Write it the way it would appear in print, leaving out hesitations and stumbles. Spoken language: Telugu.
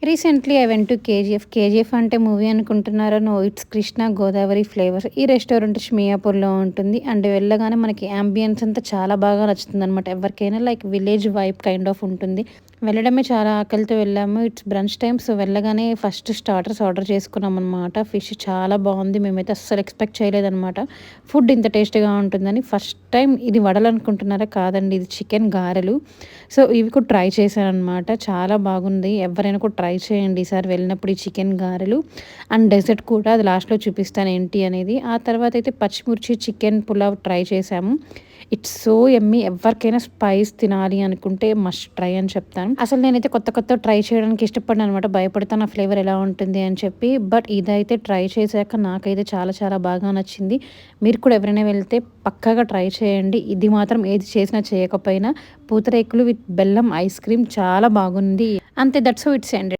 Recently I went to KGF. KGF అంటే మూవీ అనుకుంటున్నారా? No, it's Krishna Godavari flavours. ఈ రెస్టారెంట్ మియాపూర్‌లో ఉంటుంది. అండ్ వెళ్ళగానే మనకి యాంబియన్స్ అంతా చాలా బాగా నచ్చుతుందనమాట. ఎవరికైనా like village vibe kind of ఉంటుంది. వెళ్ళడమే చాలా ఆకలితో వెళ్ళాము. It's branch time. సో వెళ్ళగానే ఫస్ట్ స్టార్టర్స్ ఆర్డర్ చేసుకున్నామనమాట. ఫిష్ చాలా బాగుంది. మేమైతే అస్సలు ఎక్స్‌పెక్ట్ చేయలేదనమాట. ఫుడ్ ఇంత టేస్ట్‌గా ఉంటుందని. ఫస్ట్ టైం ఇది వడలు అనుకుంటున్నారా? కాదండి. ఇది చికెన్ గారెలు. సో ఇవి కూడా ట్రై చేశాననమాట. చాలా బాగుంది. ఎవరైనా కూడా ట్రై చేయండి ఈసారి వెళ్ళినప్పుడు ఈ చికెన్ గారెలు. అండ్ డెజర్ట్ కూడా అది లాస్ట్‌లో చూపిస్తాను ఏంటి అనేది. ఆ తర్వాత అయితే పచ్చిమిర్చి చికెన్ పులావ్ ట్రై చేశాము. It's so yummy. ఎవరికైనా స్పైస్ తినాలి అనుకుంటే మస్ట్ ట్రై అని చెప్తాను. అసలు నేనైతే కొత్త కొత్తవి ట్రై చేయడానికి ఇష్టపడననమాట. భయపడతాను ఆ ఫ్లేవర్ ఎలా ఉంటుంది అని చెప్పి. బట్ ఇదైతే ట్రై చేశాక నాకైతే చాలా చాలా బాగా నచ్చింది. మీరు కూడా ఎవరైనా వెళ్తే పక్కాగా ట్రై చేయండి. ఇది మాత్రం ఏది చేసినా చేయకపోయినా పూతరేకులు విత్ బెల్లం ఐస్ క్రీమ్ చాలా బాగుంది. అంతే, దట్స్ హౌ ఇట్స్ ఎండెడ్.